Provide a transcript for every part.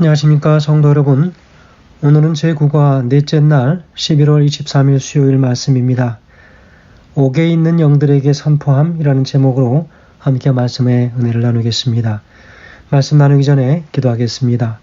안녕하십니까 성도 여러분. 오늘은 제9과 넷째 날 11월 23일 수요일 말씀입니다. 옥에 있는 영들에게 선포함이라는 제목으로 함께 말씀의 은혜를 나누겠습니다. 말씀 나누기 전에 기도하겠습니다.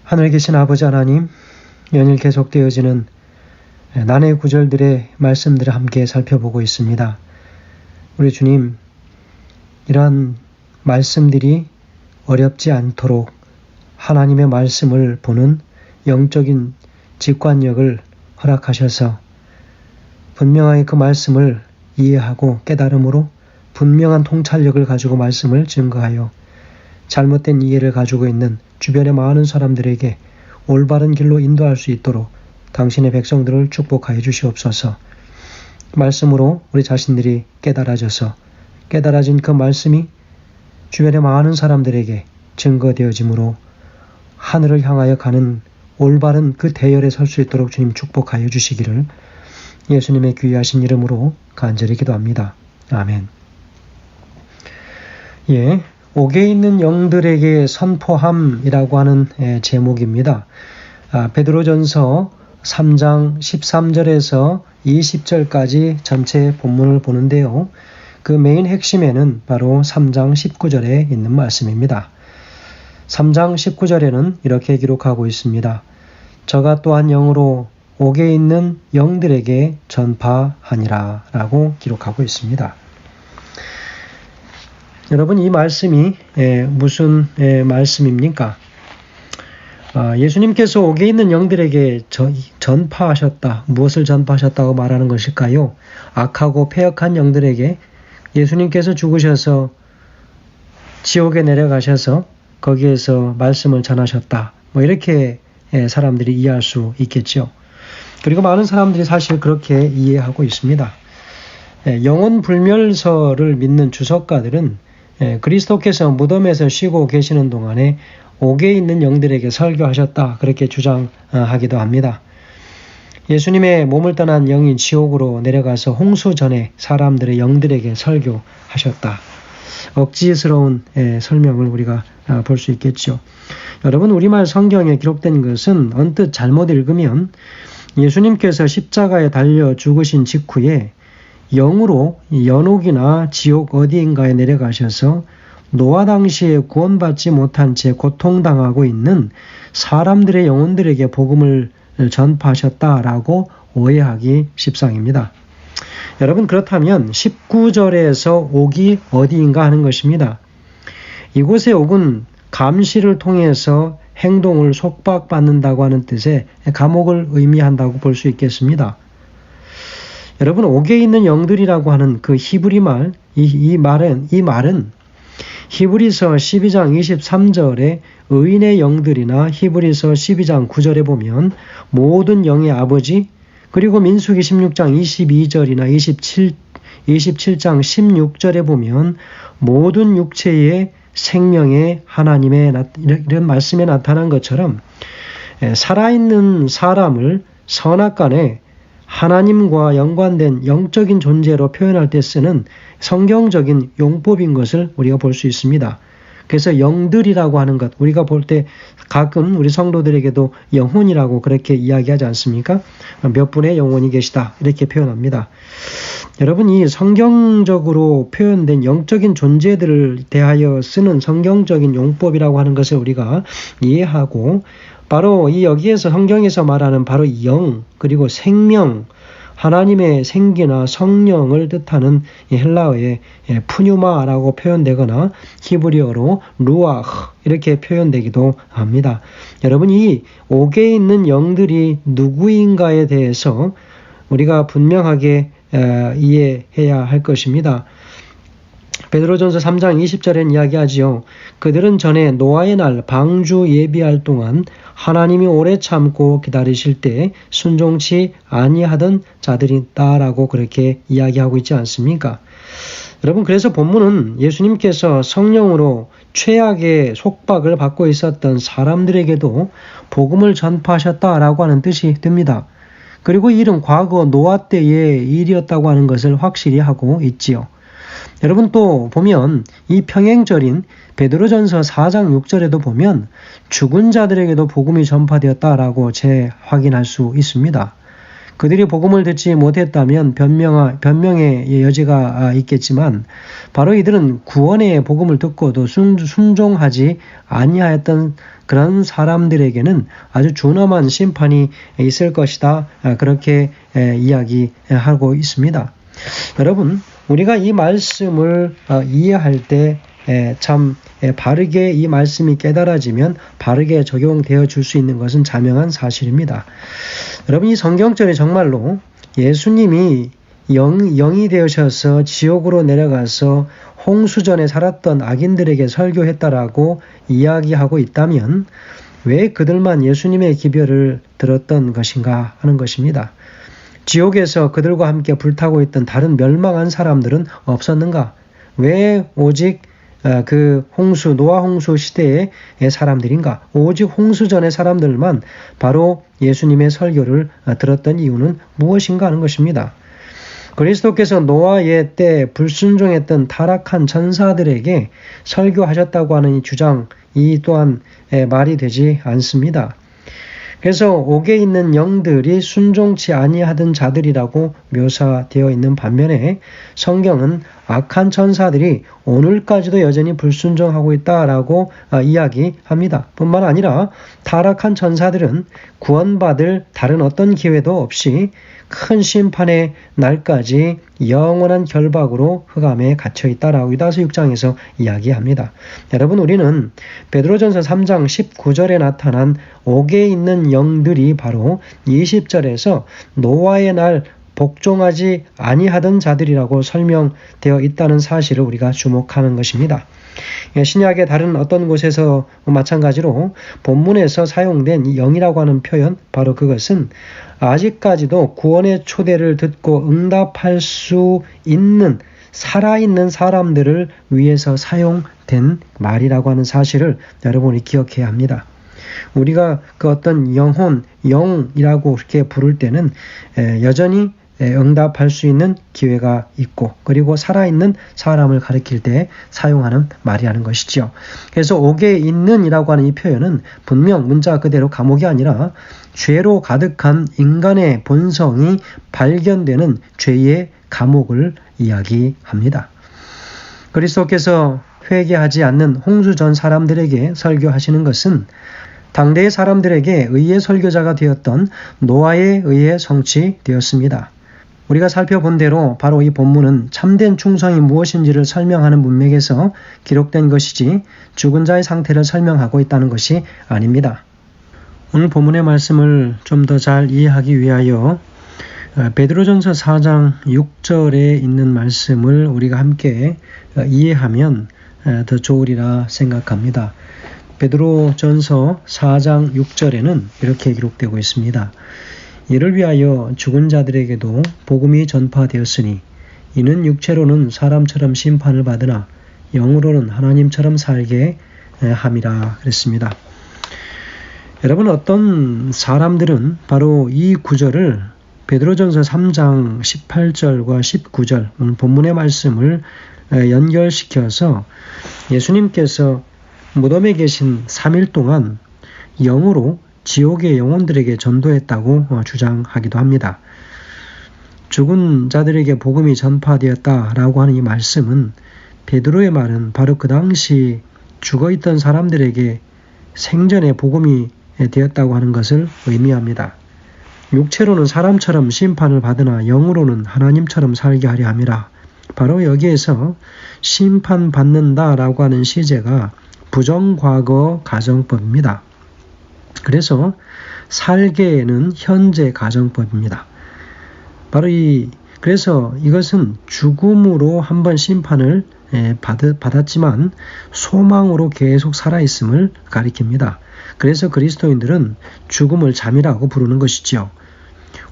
하늘에 계신 아버지 하나님, 연일 계속되어지는 난해 구절들의 말씀들을 함께 살펴보고 있습니다. 우리 주님, 이러한 말씀들이 어렵지 않도록 하나님의 말씀을 보는 영적인 직관력을 허락하셔서 분명하게 그 말씀을 이해하고 깨달음으로 분명한 통찰력을 가지고 말씀을 증거하여 잘못된 이해를 가지고 있는 주변의 많은 사람들에게 올바른 길로 인도할 수 있도록 당신의 백성들을 축복하여 주시옵소서. 말씀으로 우리 자신들이 깨달아져서 깨달아진 그 말씀이 주변의 많은 사람들에게 증거되어지므로 하늘을 향하여 가는 올바른 그 대열에 설 수 있도록 주님 축복하여 주시기를 예수님의 귀하신 이름으로 간절히 기도합니다. 아멘. 옥에 있는 영들에게 선포함이라고 하는 제목입니다. 베드로전서 3장 13절에서 20절까지 전체 본문을 보는데요. 그 메인 핵심에는 바로 3장 19절에 있는 말씀입니다. 3장 19절에는 이렇게 기록하고 있습니다. 저가 또한 영으로 옥에 있는 영들에게 전파하니라 라고 기록하고 있습니다. 여러분, 이 말씀이 무슨 말씀입니까? 예수님께서 옥에 있는 영들에게 전파하셨다. 무엇을 전파하셨다고 말하는 것일까요? 악하고 패역한 영들에게 예수님께서 죽으셔서 지옥에 내려가셔서 거기에서 말씀을 전하셨다. 이렇게 사람들이 이해할 수 있겠죠. 그리고 많은 사람들이 사실 그렇게 이해하고 있습니다. 영혼 불멸설을 믿는 주석가들은 그리스도께서 무덤에서 쉬고 계시는 동안에 옥에 있는 영들에게 설교하셨다. 그렇게 주장하기도 합니다. 예수님의 몸을 떠난 영이 지옥으로 내려가서 홍수 전에 사람들의 영들에게 설교하셨다. 억지스러운 설명을 우리가 볼 수 있겠죠. 여러분, 우리말 성경에 기록된 것은 언뜻 잘못 읽으면 예수님께서 십자가에 달려 죽으신 직후에 영으로 연옥이나 지옥 어디인가에 내려가셔서 노아 당시에 구원받지 못한 채 고통당하고 있는 사람들의 영혼들에게 복음을 전파하셨다라고 오해하기 십상입니다. 여러분, 그렇다면 19절에서 옥이 어디인가 하는 것입니다. 이곳의 옥은 감시를 통해서 행동을 속박받는다고 하는 뜻의 감옥을 의미한다고 볼 수 있겠습니다. 여러분, 옥에 있는 영들이라고 하는 그 히브리 말, 이 말은 히브리서 12장 23절에 의인의 영들이나 히브리서 12장 9절에 보면 모든 영의 아버지, 그리고 민수기 16장 22절이나 27장 16절에 보면 모든 육체의 생명의 하나님의 이런 말씀에 나타난 것처럼 살아있는 사람을 선악간에 하나님과 연관된 영적인 존재로 표현할 때 쓰는 성경적인 용법인 것을 우리가 볼 수 있습니다. 그래서 영들이라고 하는 것, 우리가 볼 때 가끔 우리 성도들에게도 영혼이라고 그렇게 이야기하지 않습니까? 몇 분의 영혼이 계시다 이렇게 표현합니다. 여러분, 이 성경적으로 표현된 영적인 존재들을 대하여 쓰는 성경적인 용법이라고 하는 것을 우리가 이해하고, 바로 이 여기에서 성경에서 말하는 바로 영, 그리고 생명, 하나님의 생기나 성령을 뜻하는 헬라어의 푸뉴마라고 표현되거나 히브리어로 루아흐 이렇게 표현되기도 합니다. 여러분, 이 옥에 있는 영들이 누구인가에 대해서 우리가 분명하게 이해해야 할 것입니다. 베드로전서 3장 20절엔 이야기하지요. 그들은 전에 노아의 날 방주 예비할 동안 하나님이 오래 참고 기다리실 때 순종치 아니하던 자들이다라고 그렇게 이야기하고 있지 않습니까? 여러분, 그래서 본문은 예수님께서 성령으로 최악의 속박을 받고 있었던 사람들에게도 복음을 전파하셨다라고 하는 뜻이 듭니다. 그리고 이 일은 과거 노아 때의 일이었다고 하는 것을 확실히 하고 있지요. 여러분 또 보면 이 평행절인 베드로전서 4장 6절에도 보면 죽은 자들에게도 복음이 전파되었다라고 재확인할 수 있습니다. 그들이 복음을 듣지 못했다면 변명의 여지가 있겠지만 바로 이들은 구원의 복음을 듣고도 순종하지 아니하였던 그런 사람들에게는 아주 준엄한 심판이 있을 것이다. 그렇게 이야기하고 있습니다. 여러분, 우리가 이 말씀을 이해할 때 참 바르게 이 말씀이 깨달아지면 바르게 적용되어 줄 수 있는 것은 자명한 사실입니다. 여러분, 이 성경절이 정말로 예수님이 영이 되셔서 지옥으로 내려가서 홍수전에 살았던 악인들에게 설교했다라고 이야기하고 있다면 왜 그들만 예수님의 기별을 들었던 것인가 하는 것입니다. 지옥에서 그들과 함께 불타고 있던 다른 멸망한 사람들은 없었는가? 왜 오직 그 노아 홍수 시대의 사람들인가? 오직 홍수전의 사람들만 바로 예수님의 설교를 들었던 이유는 무엇인가 하는 것입니다. 그리스도께서 노아의 때 불순종했던 타락한 천사들에게 설교하셨다고 하는 이 주장, 이 또한 말이 되지 않습니다. 그래서 옥에 있는 영들이 순종치 아니하던 자들이라고 묘사되어 있는 반면에 성경은 악한 천사들이 오늘까지도 여전히 불순종하고 있다라고 이야기합니다. 뿐만 아니라 타락한 천사들은 구원받을 다른 어떤 기회도 없이 큰 심판의 날까지 영원한 결박으로 흑암에 갇혀 있다라고 유다서 6장에서 이야기합니다. 여러분, 우리는 베드로전서 3장 19절에 나타난 옥에 있는 영들이 바로 20절에서 노아의 날 복종하지 아니하던 자들이라고 설명되어 있다는 사실을 우리가 주목하는 것입니다. 신약의 다른 어떤 곳에서 마찬가지로 본문에서 사용된 이 영이라고 하는 표현, 바로 그것은 아직까지도 구원의 초대를 듣고 응답할 수 있는 살아있는 사람들을 위해서 사용된 말이라고 하는 사실을 여러분이 기억해야 합니다. 우리가 그 어떤 영혼, 영이라고 이렇게 부를 때는 여전히 응답할 수 있는 기회가 있고, 그리고 살아있는 사람을 가리킬 때 사용하는 말이라는 것이죠. 그래서 옥에 있는이라고 하는 이 표현은 분명 문자 그대로 감옥이 아니라 죄로 가득한 인간의 본성이 발견되는 죄의 감옥을 이야기합니다. 그리스도께서 회개하지 않는 홍수전 사람들에게 설교하시는 것은 당대의 사람들에게 의의 설교자가 되었던 노아에 의해 성취되었습니다. 우리가 살펴본 대로 바로 이 본문은 참된 충성이 무엇인지를 설명하는 문맥에서 기록된 것이지 죽은 자의 상태를 설명하고 있다는 것이 아닙니다. 오늘 본문의 말씀을 좀 더 잘 이해하기 위하여 베드로전서 4장 6절에 있는 말씀을 우리가 함께 이해하면 더 좋으리라 생각합니다. 베드로전서 4장 6절에는 이렇게 기록되고 있습니다. 이를 위하여 죽은 자들에게도 복음이 전파되었으니 이는 육체로는 사람처럼 심판을 받으나 영으로는 하나님처럼 살게 함이라 그랬습니다. 여러분, 어떤 사람들은 바로 이 구절을 베드로전서 3장 18절과 19절 오늘 본문의 말씀을 연결시켜서 예수님께서 무덤에 계신 3일 동안 영으로 지옥의 영혼들에게 전도했다고 주장하기도 합니다. 죽은 자들에게 복음이 전파되었다라고 하는 이 말씀은 베드로의 말은 바로 그 당시 죽어있던 사람들에게 생전에 복음이 되었다고 하는 것을 의미합니다. 육체로는 사람처럼 심판을 받으나 영으로는 하나님처럼 살게 하려 함이라. 바로 여기에서 심판받는다라고 하는 시제가 부정과거 가정법입니다. 그래서 살게는 현재 가정법입니다. 바로 그래서 이것은 죽음으로 한번 심판을 받았지만 소망으로 계속 살아있음을 가리킵니다. 그래서 그리스도인들은 죽음을 잠이라고 부르는 것이지요.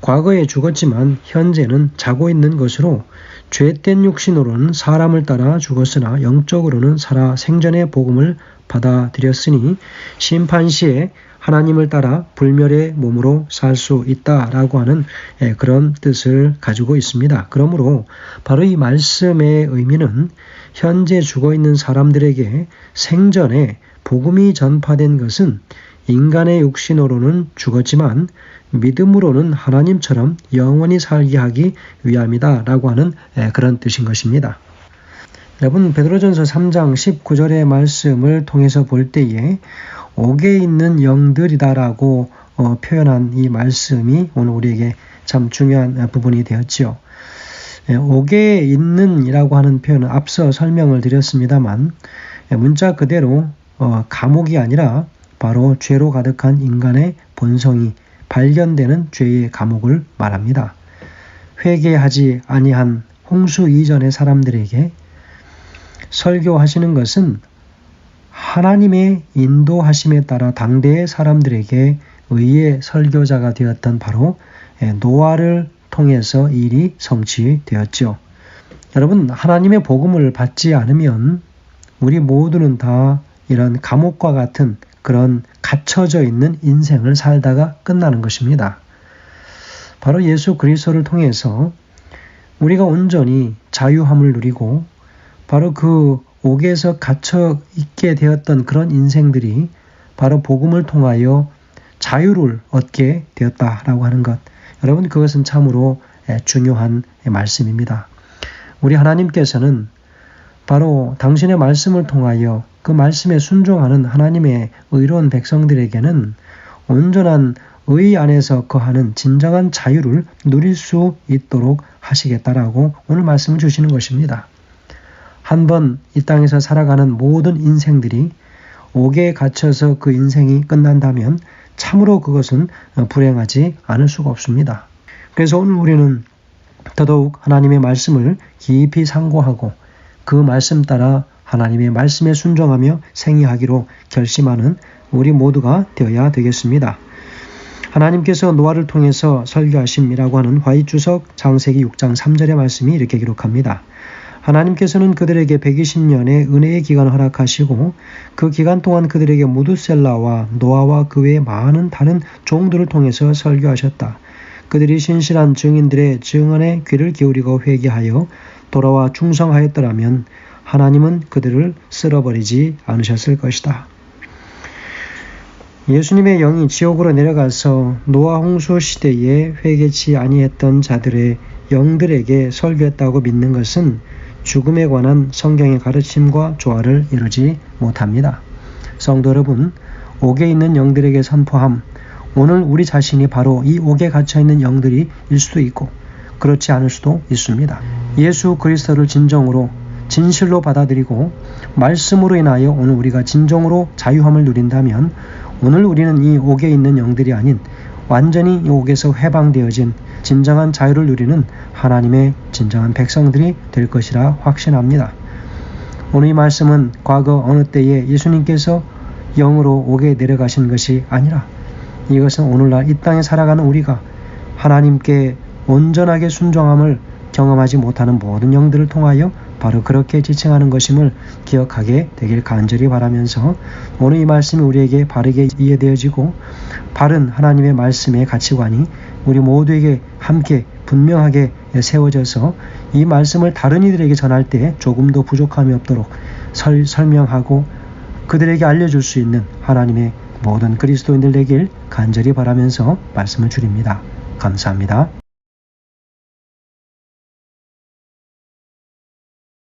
과거에 죽었지만 현재는 자고 있는 것으로 죄된 육신으로는 사람을 따라 죽었으나 영적으로는 살아 생전의 복음을 받아들였으니 심판시에 하나님을 따라 불멸의 몸으로 살 수 있다라고 하는 그런 뜻을 가지고 있습니다. 그러므로 바로 이 말씀의 의미는 현재 죽어있는 사람들에게 생전에 복음이 전파된 것은 인간의 육신으로는 죽었지만 믿음으로는 하나님처럼 영원히 살게 하기 위함이다 라고 하는 그런 뜻인 것입니다. 여러분, 베드로전서 3장 19절의 말씀을 통해서 볼 때에 옥에 있는 영들이다라고 표현한 이 말씀이 오늘 우리에게 참 중요한 부분이 되었지요. 옥에 있는이라고 하는 표현은 앞서 설명을 드렸습니다만 문자 그대로 감옥이 아니라 바로 죄로 가득한 인간의 본성이 발견되는 죄의 감옥을 말합니다. 회개하지 아니한 홍수 이전의 사람들에게 설교하시는 것은 하나님의 인도하심에 따라 당대의 사람들에게 의의 설교자가 되었던 바로 노아를 통해서 일이 성취되었죠. 여러분, 하나님의 복음을 받지 않으면 우리 모두는 다 이런 감옥과 같은 그런 갇혀져 있는 인생을 살다가 끝나는 것입니다. 바로 예수 그리스도를 통해서 우리가 온전히 자유함을 누리고 바로 그 옥에서 갇혀 있게 되었던 그런 인생들이 바로 복음을 통하여 자유를 얻게 되었다라고 하는 것. 여러분, 그것은 참으로 중요한 말씀입니다. 우리 하나님께서는 바로 당신의 말씀을 통하여 그 말씀에 순종하는 하나님의 의로운 백성들에게는 온전한 의 안에서 거하는 진정한 자유를 누릴 수 있도록 하시겠다라고 오늘 말씀을 주시는 것입니다. 한번 이 땅에서 살아가는 모든 인생들이 옥에 갇혀서 그 인생이 끝난다면 참으로 그것은 불행하지 않을 수가 없습니다. 그래서 오늘 우리는 더더욱 하나님의 말씀을 깊이 상고하고 그 말씀 따라 하나님의 말씀에 순종하며 생애하기로 결심하는 우리 모두가 되어야 되겠습니다. 하나님께서 노아를 통해서 설교하심이라고 하는 화이주석 창세기 6장 3절의 말씀이 이렇게 기록합니다. 하나님께서는 그들에게 120년의 은혜의 기간을 허락하시고 그 기간 동안 그들에게 무드셀라와 노아와 그 외의 많은 다른 종들을 통해서 설교하셨다. 그들이 신실한 증인들의 증언에 귀를 기울이고 회개하여 돌아와 충성하였더라면 하나님은 그들을 쓸어버리지 않으셨을 것이다. 예수님의 영이 지옥으로 내려가서 노아 홍수 시대에 회개치 아니했던 자들의 영들에게 설교했다고 믿는 것은 죽음에 관한 성경의 가르침과 조화를 이루지 못합니다. 성도 여러분, 옥에 있는 영들에게 선포함, 오늘 우리 자신이 바로 이 옥에 갇혀있는 영들이 일 수도 있고 그렇지 않을 수도 있습니다. 예수 그리스도를 진정으로 진실로 받아들이고 말씀으로 인하여 오늘 우리가 진정으로 자유함을 누린다면 오늘 우리는 이 옥에 있는 영들이 아닌 완전히 이 옥에서 해방되어진 진정한 자유를 누리는 하나님의 진정한 백성들이 될 것이라 확신합니다. 오늘 이 말씀은 과거 어느 때에 예수님께서 영으로 옥에 내려가신 것이 아니라 이것은 오늘날 이 땅에 살아가는 우리가 하나님께 온전하게 순종함을 경험하지 못하는 모든 영들을 통하여 바로 그렇게 지칭하는 것임을 기억하게 되길 간절히 바라면서 오늘 이 말씀이 우리에게 바르게 이해되어지고 바른 하나님의 말씀의 가치관이 우리 모두에게 함께 분명하게 세워져서 이 말씀을 다른 이들에게 전할 때 조금도 부족함이 없도록 설명하고 그들에게 알려줄 수 있는 하나님의 모든 그리스도인들 되길 간절히 바라면서 말씀을 드립니다. 감사합니다.